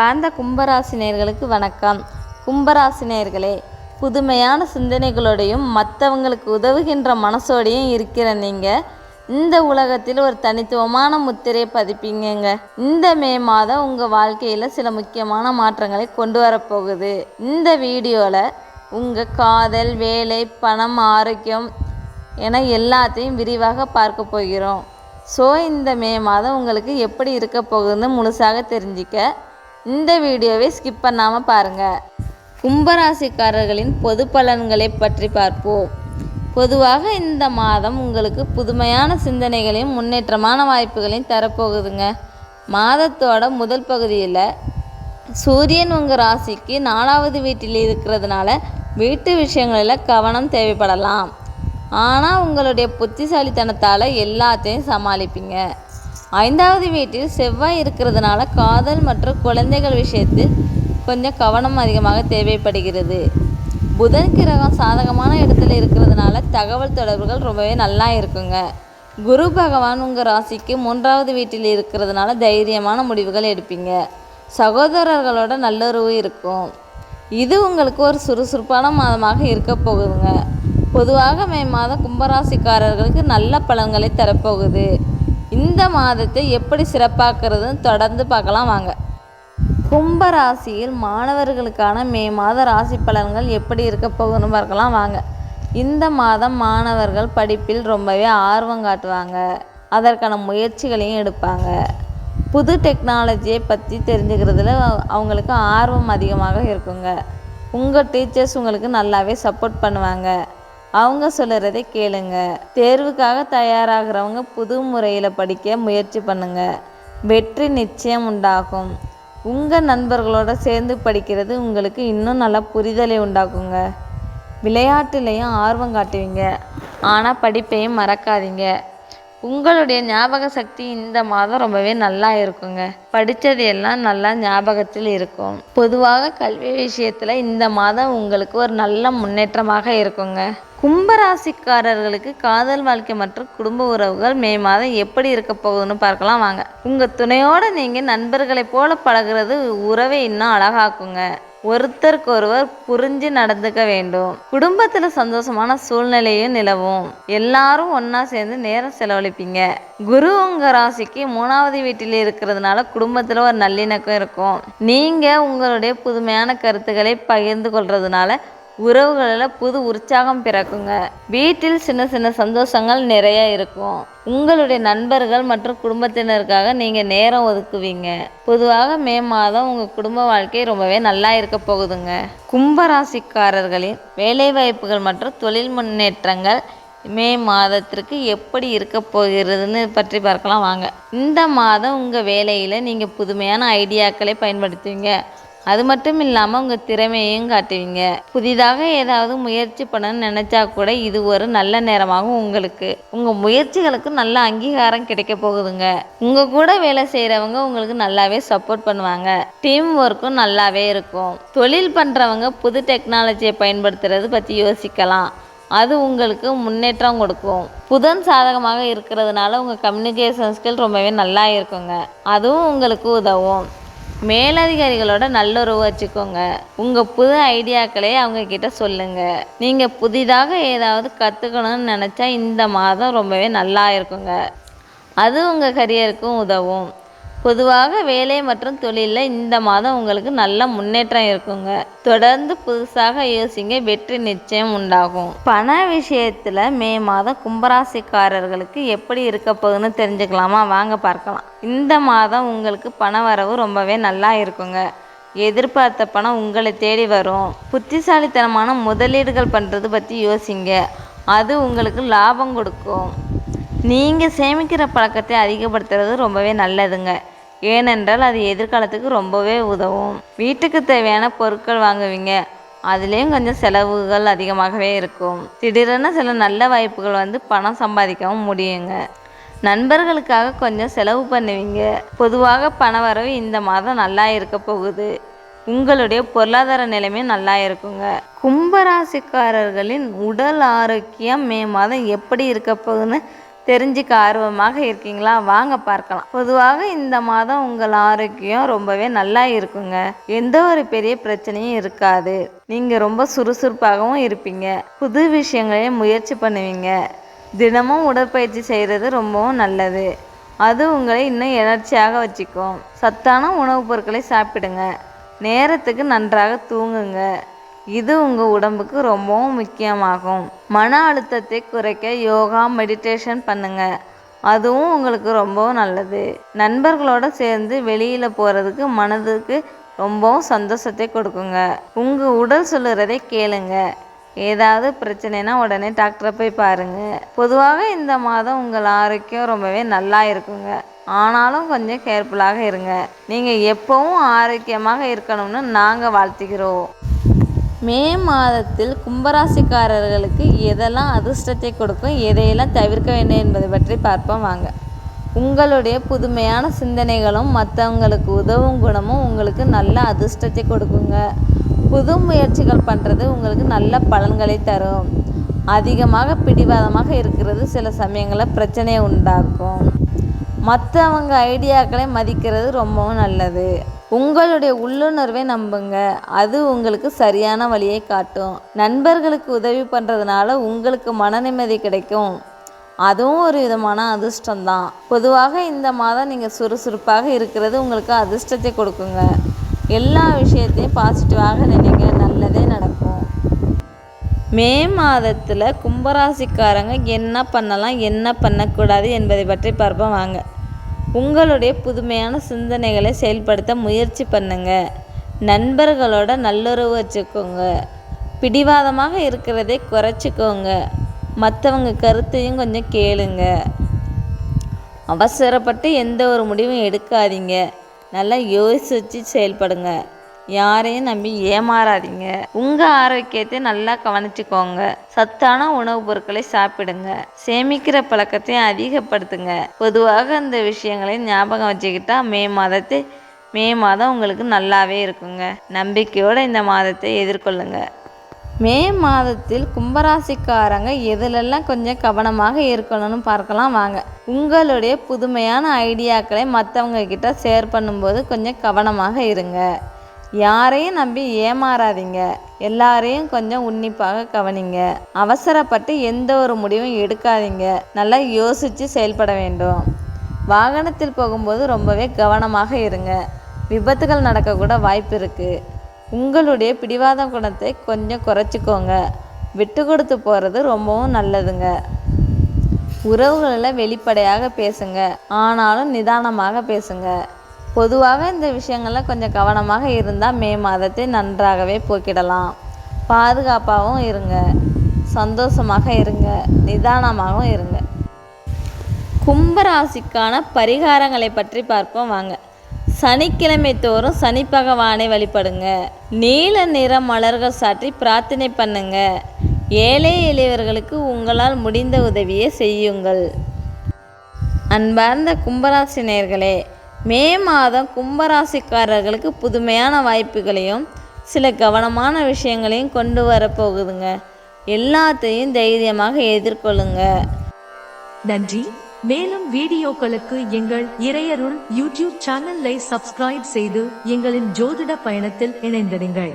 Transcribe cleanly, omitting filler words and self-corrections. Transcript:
அன்பார்ந்த கும்பராசினியர்களுக்கு வணக்கம். கும்பராசினியர்களே, புதுமையான சிந்தனைகளோடையும் மற்றவங்களுக்கு உதவுகின்ற மனசோடையும் இருக்கிற நீங்கள் இந்த உலகத்தில் ஒரு தனித்துவமான முத்திரையை பதிப்பீங்க. இந்த மே மாதம் உங்கள் வாழ்க்கையில் சில முக்கியமான மாற்றங்களை கொண்டு வரப்போகுது. இந்த வீடியோவில் உங்கள் காதல், வேலை, பணம், ஆரோக்கியம் என எல்லாத்தையும் விரிவாக பார்க்க போகிறோம். ஸோ இந்த மே மாதம் உங்களுக்கு எப்படி இருக்க போகுதுன்னு முழுசாக தெரிஞ்சிக்க இந்த வீடியோவை ஸ்கிப் பண்ணாமல் பாருங்கள். கும்பராசிக்காரர்களின் பொது பலன்களை பற்றி பார்ப்போம். பொதுவாக இந்த மாதம் உங்களுக்கு புதுமையான சிந்தனைகளையும் முன்னேற்றமான வாய்ப்புகளையும் தரப்போகுதுங்க. மாதத்தோட முதல் பகுதியில் சூரியன் உங்கள் ராசிக்கு 4வது வீட்டில் இருக்கிறதுனால வீட்டு விஷயங்களில் கவனம் தேவைப்படலாம். ஆனால் உங்களுடைய புத்திசாலித்தனத்தால் எல்லாத்தையும் சமாளிப்பீங்க. 5வது வீட்டில் செவ்வாய் இருக்கிறதுனால காதல் மற்றும் குழந்தைகள் விஷயத்தில் கொஞ்சம் கவனம் அதிகமாக தேவைப்படுகிறது. புதன் கிரகம் சாதகமான இடத்துல இருக்கிறதுனால தகவல் தொடர்புகள் ரொம்பவே நல்லா இருக்குங்க. குரு பகவான் உங்கள் ராசிக்கு 3வது வீட்டில் இருக்கிறதுனால தைரியமான முடிவுகள் எடுப்பீங்க. சகோதரர்களோட நல்லுறவு இருக்கும். இது உங்களுக்கு ஒரு சுறுசுறுப்பான மாதமாக இருக்க போகுதுங்க. பொதுவாக மே மாதம் கும்பராசிக்காரர்களுக்கு நல்ல பலன்களை தரப்போகுது. இந்த மாதத்தை எப்படி சிறப்பாக்குறதுன்னு தொடர்ந்து பார்க்கலாம் வாங்க. கும்பராசியில் மாணவர்களுக்கான மே மாத ராசி பலன்கள் எப்படி இருக்க போகுதுன்னு பார்க்கலாம் வாங்க. இந்த மாதம் மாணவர்கள் படிப்பில் ரொம்பவே ஆர்வம் காட்டுவாங்க. அதற்கான முயற்சிகளையும் எடுப்பாங்க. புது டெக்னாலஜியை பற்றி தெரிஞ்சுக்கிறதுல அவங்களுக்கு ஆர்வம் அதிகமாக இருக்குங்க. உங்கள் டீச்சர்ஸ் உங்களுக்கு நல்லாவே சப்போர்ட் பண்ணுவாங்க. அவங்க சொல்லுறதை கேளுங்க. தேர்வுக்காக தயாராகிறவங்க புது முறையில் படிக்க முயற்சி பண்ணுங்க. வெற்றி நிச்சயம் உண்டாகும். உங்கள் நண்பர்களோட சேர்ந்து படிக்கிறது உங்களுக்கு இன்னும் நல்லா புரிதலை உண்டாக்குங்க. விளையாட்டுலேயும் ஆர்வம் காட்டுவீங்க. ஆனால் படிப்பையும் மறக்காதீங்க. உங்களுடைய ஞாபக சக்தி இந்த மாதம் ரொம்பவே நல்லா இருக்குங்க. படித்தது எல்லாம் நல்லா ஞாபகத்தில் இருக்கும். பொதுவாக கல்வி விஷயத்தில் இந்த மாதம் உங்களுக்கு ஒரு நல்ல முன்னேற்றமாக இருக்குங்க. கும்பராசிக்காரர்களுக்கு காதல் வாழ்க்கை மற்றும் குடும்ப உறவுகள் மே மாதம் எப்படி இருக்க போகுதுன்னு பார்க்கலாம் வாங்க. உங்கள் துணையோடு நீங்கள் நண்பர்களைப் போல பழகிறது உறவை இன்னும் அழகாக்குங்க. ஒருத்தருக்கு ஒருவர் புரிஞ்சு நடந்துக்க வேண்டும். குடும்பத்தில் சந்தோஷமான சூழ்நிலையும் நிலவும். எல்லாரும் ஒன்றா சேர்ந்து நேரம் செலவழிப்பீங்க. குரு உங்கள் ராசிக்கு 3வது வீட்டில் இருக்கிறதுனால குடும்பத்தில் ஒரு நல்லிணக்கம் இருக்கும். நீங்கள் உங்களுடைய புதுமையான கருத்துக்களை பகிர்ந்து கொள்றதுனால உறவுகளில் புது உற்சாகம் பிறக்குங்க. வீட்டில் சின்ன சின்ன சந்தோஷங்கள் நிறைய இருக்கும். உங்களுடைய நண்பர்கள் மற்றும் குடும்பத்தினருக்காக நீங்கள் நேரம் ஒதுக்குவீங்க. பொதுவாக மே மாதம் உங்கள் குடும்ப வாழ்க்கை ரொம்பவே நல்லா இருக்க போகுதுங்க. கும்பராசிக்காரர்களின் வேலை வாய்ப்புகள் மற்றும் தொழில் முன்னேற்றங்கள் மே மாதத்திற்கு எப்படி இருக்க போகிறதுன்னு பற்றி பார்க்கலாம் வாங்க. இந்த மாதம் உங்கள் வேலையில் நீங்கள் புதுமையான ஐடியாக்களை பயன்படுத்துவீங்க. அது மட்டும் இல்லாமல் உங்கள் திறமையையும் காட்டுவீங்க. புதிதாக ஏதாவது முயற்சி பண்ணணும்னு நினச்சா கூட இது ஒரு நல்ல நேரமாகும். உங்களுக்கு உங்கள் முயற்சிகளுக்கு நல்ல அங்கீகாரம் கிடைக்க போகுதுங்க. உங்கள் கூட வேலை செய்கிறவங்க உங்களுக்கு நல்லாவே சப்போர்ட் பண்ணுவாங்க. டீம் ஒர்க்கும் நல்லாவே இருக்கும். தொழில் பண்ணுறவங்க புது டெக்னாலஜியை பயன்படுத்துறது பற்றி யோசிக்கலாம். அது உங்களுக்கு முன்னேற்றம் கொடுக்கும். புதன் சாதகமாக இருக்கிறதுனால உங்கள் கம்யூனிகேஷன் ஸ்கில் ரொம்பவே நல்லா இருக்குங்க. அதுவும் உங்களுக்கு உதவும். மேலதிகாரிகளோட நல்லுறவு வச்சுக்கோங்க. உங்கள் புது ஐடியாக்களை அவங்க கிட்ட சொல்லுங்க. நீங்கள் புதிதாக ஏதாவது கற்றுக்கணும்னு நினச்சா இந்த மாதம் ரொம்பவே நல்லா இருக்குங்க. அது உங்கள் கரியருக்கும் உதவும். பொதுவாக வேலை மற்றும் தொழிலில் இந்த மாதம் உங்களுக்கு நல்ல முன்னேற்றம் இருக்குங்க. தொடர்ந்து புதுசாக யோசிங்க. வெற்றி நிச்சயம் உண்டாகும். பண விஷயத்தில் மே மாதம் கும்பராசிக்காரர்களுக்கு எப்படி இருக்க போகுதுன்னு தெரிஞ்சுக்கலாமா வாங்க பார்க்கலாம். இந்த மாதம் உங்களுக்கு பண வரவு ரொம்பவே நல்லா இருக்குங்க. எதிர்பார்த்த பணம் உங்களை தேடி வரும். புத்திசாலித்தனமான முதலீடுகள் பண்ணுறது பற்றி யோசிங்க. அது உங்களுக்கு லாபம் கொடுக்கும். நீங்கள் சேமிக்கிற பழக்கத்தை அதிகப்படுத்துறது ரொம்பவே நல்லதுங்க. ஏனென்றால் அது எதிர்காலத்துக்கு ரொம்பவே உதவும். வீட்டுக்கு தேவையான பொருட்கள் வாங்குவீங்க. அதுலேயும் கொஞ்சம் செலவுகள் அதிகமாகவே இருக்கும். திடீரென சில நல்ல வாய்ப்புகள் பணம் சம்பாதிக்கவும் முடியுங்க. நண்பர்களுக்காக கொஞ்சம் செலவு பண்ணுவீங்க. பொதுவாக பண வரவு இந்த மாதம் நல்லா இருக்க போகுது. உங்களுடைய பொருளாதார நிலைமையும் நல்லா இருக்குங்க. கும்பராசிக்காரர்களின் உடல் ஆரோக்கியம் மே மாதம் எப்படி இருக்க போகுதுன்னு தெரிஞ்சுக்க ஆர்வமாக இருக்கீங்களா? வாங்க பார்க்கலாம். பொதுவாக இந்த மாதம் உங்கள் ஆரோக்கியம் ரொம்பவே நல்லா இருக்குங்க. எந்த ஒரு பெரிய பிரச்சனையும் இருக்காது. நீங்க ரொம்ப சுறுசுறுப்பாகவும் இருப்பீங்க. புது விஷயங்களையும் முயற்சி பண்ணுவீங்க. தினமும் உடற்பயிற்சி செய்கிறது ரொம்பவும் நல்லது. அது உங்களை இன்னும் எனர்ஜியாக வச்சுக்கும். சத்தான உணவுப் பொருட்களை சாப்பிடுங்க. நேரத்துக்கு நன்றாக தூங்குங்க. இது உங்கள் உடம்புக்கு ரொம்பவும் முக்கியமாகும். மன அழுத்தத்தை குறைக்க யோகா, மெடிடேஷன் பண்ணுங்க. அதுவும் உங்களுக்கு ரொம்பவும் நல்லது. நண்பர்களோட சேர்ந்து வெளியில் போகிறதுக்கு மனதுக்கு ரொம்பவும் சந்தோஷத்தை கொடுக்குங்க. உங்கள் உடல் சொல்லுறதை கேளுங்க. ஏதாவது பிரச்சனைனா உடனே டாக்டரை போய் பாருங்க. பொதுவாக இந்த மாதம் உங்கள் ஆரோக்கியம் ரொம்பவே நல்லா இருக்குங்க. ஆனாலும் கொஞ்சம் கேர்ஃபுல்லாக இருங்க. நீங்கள் எப்பவும் ஆரோக்கியமாக இருக்கணும்னு நாங்கள் வாழ்த்துகிறோம். மே மாதத்தில் கும்பராசிக்காரர்களுக்கு எதெல்லாம் அதிர்ஷ்டத்தை கொடுக்கும், எதையெல்லாம் தவிர்க்க வேண்டும் என்பதை பற்றி பார்ப்போம் வாங்க. உங்களுடைய புதுமையான சிந்தனைகளும் மற்றவங்களுக்கு உதவும் குணமும் உங்களுக்கு நல்ல அதிர்ஷ்டத்தை கொடுக்குங்க. புது முயற்சிகள் பண்ணுறது உங்களுக்கு நல்ல பலன்களை தரும். அதிகமாக பிடிவாதமாக இருக்கிறது சில சமயங்களில் பிரச்சனையை உண்டாக்கும். மற்றவங்க ஐடியாக்களை மதிக்கிறது ரொம்பவும் நல்லது. உங்களுடைய உள்ளுணர்வை நம்புங்க. அது உங்களுக்கு சரியான வழியை காட்டும். நண்பர்களுக்கு உதவி பண்ணுறதுனால உங்களுக்கு மன நிம்மதி கிடைக்கும். அதுவும் ஒரு விதமான அதிர்ஷ்டம்தான். பொதுவாக இந்த மாதம் நீங்கள் சுறுசுறுப்பாக இருக்கிறது உங்களுக்கு அதிர்ஷ்டத்தை கொடுக்குங்க. எல்லா விஷயத்தையும் பாசிட்டிவாக நினைங்க, நல்லதே நடக்கும். மே மாதத்தில் கும்பராசிக்காரங்க என்ன பண்ணலாம், என்ன பண்ணக்கூடாது என்பதை பற்றி பார்ப்போம் வாங்க. உங்களுடைய புதுமையான சிந்தனைகளை செயல்படுத்த முயற்சி பண்ணுங்க. நண்பர்களோட நல்லுறவு வச்சுக்கோங்க. பிடிவாதமாக இருக்கிறதை குறைச்சிக்கோங்க. மற்றவங்க கருத்தையும் கொஞ்சம் கேளுங்க. அவசரப்பட்டு எந்த ஒரு முடிவும் எடுக்காதீங்க. நல்லா யோசிச்சு செயல்படுங்க. யாரையும் நம்பி ஏமாறாதீங்க. உங்கள் ஆரோக்கியத்தை நல்லா கவனிச்சுக்கோங்க. சத்தான உணவுப் பொருட்களை சாப்பிடுங்க. சேமிக்கிற பழக்கத்தை அதிகப்படுத்துங்க. பொதுவாக இந்த விஷயங்களை ஞாபகம் வச்சுக்கிட்டா மே மாதம் உங்களுக்கு நல்லாவே இருக்குங்க. நம்பிக்கையோடு இந்த மாதத்தை எதிர்கொள்ளுங்க. மே மாதத்தில் கும்பராசிக்காரங்க எதிலெல்லாம் கொஞ்சம் கவனமாக இருக்கணும்னு பார்க்கலாம் வாங்க. உங்களுடைய புதுமையான ஐடியாக்களை மற்றவங்க கிட்ட ஷேர் பண்ணும்போது கொஞ்சம் கவனமாக இருங்க. யாரையும் நம்பி ஏமாறாதீங்க. எல்லாரையும் கொஞ்சம் உன்னிப்பாக கவனிங்க. அவசரப்பட்டு எந்த ஒரு முடிவும் எடுக்காதீங்க. நல்லா யோசித்து செயல்பட வேண்டும். வாகனத்தில் போகும்போது ரொம்பவே கவனமாக இருங்க. விபத்துகள் நடக்கக்கூட வாய்ப்பு இருக்குது. உங்களுடைய பிடிவாத குணத்தை கொஞ்சம் குறைச்சிக்கோங்க. விட்டு கொடுத்து போகிறது ரொம்பவும் நல்லதுங்க. உறவுகளில் வெளிப்படையாக பேசுங்க. ஆனாலும் நிதானமாக பேசுங்க. பொதுவாக இந்த விஷயங்களில் கொஞ்சம் கவனமாக இருந்தால் மே மாதத்தை நன்றாகவே போக்கிடலாம். பாதுகாப்பாகவும் இருங்க. சந்தோஷமாக இருங்க. நிதானமாகவும் இருங்க. கும்பராசிக்கான பரிகாரங்களை பற்றி பார்ப்போம் வாங்க. சனிக்கிழமை தோறும் சனி பகவானை வழிபடுங்க. நீல நிற மலர்கள் சாற்றி பிரார்த்தனை பண்ணுங்க. ஏழை எளியவர்களுக்கு உங்களால் முடிந்த உதவியை செய்யுங்கள். அன்பார்ந்த கும்பராசி நேயர்களே, மே மாதம் கும்பராசிக்காரர்களுக்கு புதுமையான வாய்ப்புகளையும் சில கவனமான விஷயங்களையும் கொண்டு வரப்போகுதுங்க. எல்லாத்தையும் தைரியமாக எதிர்கொள்ளுங்க. நன்றி. மேலும் வீடியோக்களுக்கு எங்கள் இறையருள் யூடியூப் சேனலை சப்ஸ்கிரைப் செய்து எங்களின் ஜோதிட பயணத்தில் இணைந்திருங்கள்.